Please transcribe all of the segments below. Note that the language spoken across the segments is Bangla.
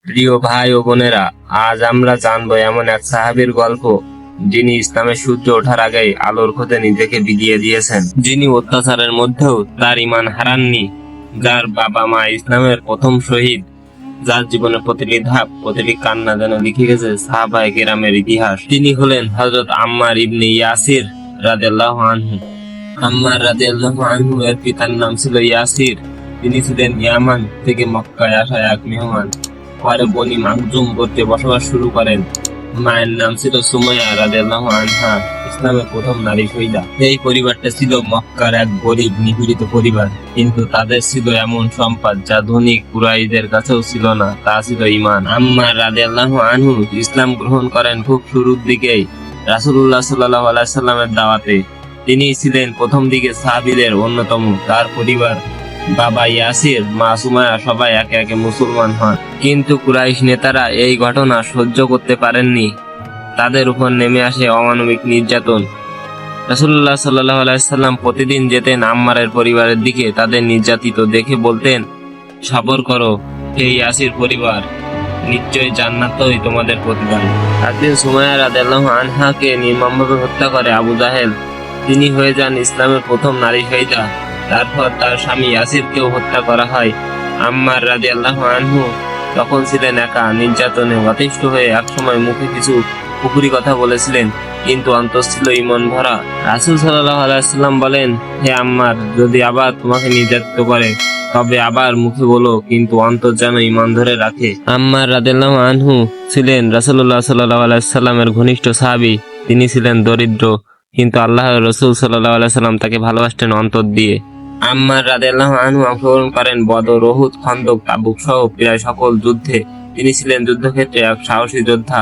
প্রিয় ভাই ও বোনেরা, আজ আমরা জানবো এমন এক সাহাবীর গল্প যিনি ইসলামের সূর্য ওঠার আগেই আলোর খোঁজে নিজেকে বিলিয়ে দিয়েছেন, যিনি অত্যাচারের মধ্যেও তার ঈমান হারাননি, যার বাবা মা ইসলামের প্রথম শহীদ, যার জীবনের প্রতিটি ধাপ প্রতিটি কান্না যেন লিখে গেছে সাহাবায়ে কেরামের ইতিহাস। তিনি হলেন হযরত আম্মার ইবনে ইয়াসির রাদিয়াল্লাহু আনহু। আম্মার রাদিয়াল্লাহু আনহু এর পিতার নাম ছিল ইয়াসির। তিনি ছিলেন ইয়ামান থেকে মক্কায় আসা এক মেহমান। পরে বনি মাখজুম গোত্রে বসবাস শুরু করেন। মায়ের নাম ছিল সুমাইয়া রাদিয়াল্লাহু আনহা, ইসলামের প্রথম নারী শহীদা। এই পরিবারটা ছিল মক্কার এক গরিব নিপীড়িত পরিবার, কিন্তু তাদের ছিল এমন সম্পদ যা ধনী কুরাইশদের কাছেও ছিল না, তা ছিল ঈমান। আম্মার রাদিয়াল্লাহু আনহু ইসলাম গ্রহণ করেন খুব শুরুর দিকেই রাসূলুল্লাহ সাল্লাল্লাহু আলাইহি সাল্লামের দাওয়াতে। তিনি ছিলেন প্রথম দিকে সাহাবীদের অন্যতম। তার পরিবার, বাবা ইয়াসির, মা সুমাইয়া সবাই একে একে মুসলমান হন। কিন্তু কুরাইশ নেতারা এই ঘটনা সহ্য করতে পারেননি। তাদের উপর নেমে আসে অমানবিক নির্যাতন। রাসূলুল্লাহ সাল্লাল্লাহু আলাইহি সাল্লাম প্রতিদিন যেতেন আম্মারের পরিবারের দিকে। তাদের নির্যাতিত দেখে বলতেন, সবর করো হে ইয়াসির পরিবার, নিশ্চয়ই জান্নাতই তোমাদের প্রতিদান। একদিন সুমাইয়া রাদিয়াল্লাহু আনহাকে নির্মমভাবে হত্যা করে আবু জাহেল। তিনি হয়ে যান ইসলামের প্রথম নারী শহীদা। তারপর তার স্বামী ইয়াসিরকেও হত্যা করা হয়। আম্মার রাদিয়াল্লাহু আনহু তখন ছিলেন একা, নির্যাতনে অতিষ্ঠ হয়ে একসময় মুখে কিছু কুফরি কথা বলেছিলেন, কিন্তু অন্তর ছিল ঈমান ভরা। রাসূল সাল্লাল্লাহু আলাইহি সাল্লাম বলেন, হে আম্মার, যদি আবার তোমাকে নির্যাতিত করে তবে আবার মুখে বলো, কিন্তু অন্তর যেন ঈমান ধরে রাখে। আম্মার রাদিয়াল্লাহু আনহু ছিলেন রাসূলুল্লাহ সাল্লাল্লাহু আলাইহি সাল্লামের ঘনিষ্ঠ সাহাবী। তিনি ছিলেন দরিদ্র, কিন্তু আল্লাহর রাসূল সাল্লাল্লাহু আলাইহি সাল্লাম তাকে ভালোবাসতেন অন্তর দিয়ে। আম্মার রাদিয়াল্লাহু আনহু অংশগ্রহণ করেন বদর, উহুদ, খন্দক, তাবুক সহ প্রায় সকল যুদ্ধে। তিনি ছিলেন যুদ্ধক্ষেত্রে এক সাহসী যোদ্ধা।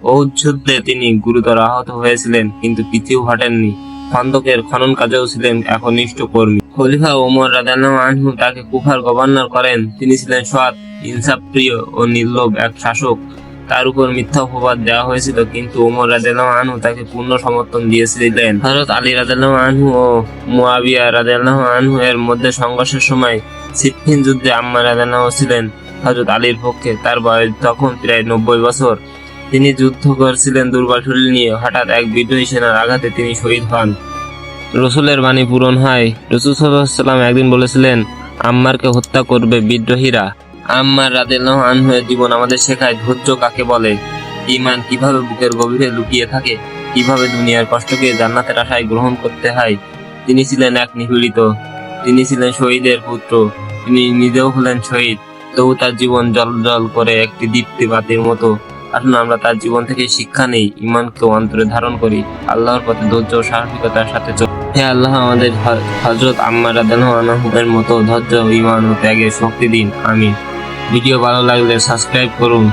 উহুদ যুদ্ধে তিনি গুরুতর আহত হয়েছিলেন, কিন্তু পিছু হটেননি। খন্দকের খনন কাজেও ছিলেন একনিষ্ঠ কর্মী। খলিফা ওমর রাদিয়াল্লাহু আনহু তাকে কুফার গভর্নর করেন। তিনি ছিলেন সৎ, ইনসাফ প্রিয় ও নির্লোভ এক শাসক। তার উপর মিথ্যা অপবাদ দেওয়া হয়েছিল, কিন্তু ওমর রাদিয়াল্লাহু আনহু তাকে পূর্ণ সমর্থন দিয়েছিলেন। হযরত আলী রাদিয়াল্লাহু আনহু ও মুয়াবিয়া রাদিয়াল্লাহু আনহু এর মধ্যে সংঘর্ষের সময় সিফফিন যুদ্ধে আম্মার রাদিয়াল্লাহু ছিলেন হযরত আলীর পক্ষে। তার বয়স তখন প্রায় 90 বছর। তিনি যুদ্ধ করছিলেন দুর্বল শরীর নিয়ে। হঠাৎ এক বিদ্রোহী সেনার আঘাতে তিনি শহীদ হন। রসূলের বাণী পূরণ হয়। রাসূল সাল্লাল্লাহু আলাইহি সাল্লাম একদিন বলেছিলেন, আম্মারকে হত্যা করবে বিদ্রোহীরা। আম্মার রাদিয়াল্লাহু আনহু এর জীবন আমাদের শেখায় ধৈর্য কাকে বলে, ঈমান কিভাবে বুকের গভীরে লুকিয়ে থাকে, কিভাবে দুনিয়ার কষ্টকে জান্নাতের আশায় গ্রহণ করতে হয়। তিনি ছিলেন এক নিপীড়িত, তিনি ছিলেন শহীদের পুত্র, তিনি নিজেও হলেন শহীদ, তবু তার জীবন জ্বলজ্বল করে একটি দীপ্তিবাতির মতো। আসুন আমরা তার জীবন থেকে শিক্ষা নেই, ঈমানকে অন্তরে ধারণ করি, আল্লাহর পথে ধৈর্য ও সাহসিকতার সাথে চলি। হে আল্লাহ, আমাদের হযরত আম্মার রাদিয়াল্লাহু আনহু এর মতো ধৈর্য, ঈমান ও ত্যাগের শক্তি দিন। আমিন। ভিডিও ভালো লাগলে সাবস্ক্রাইব করুন।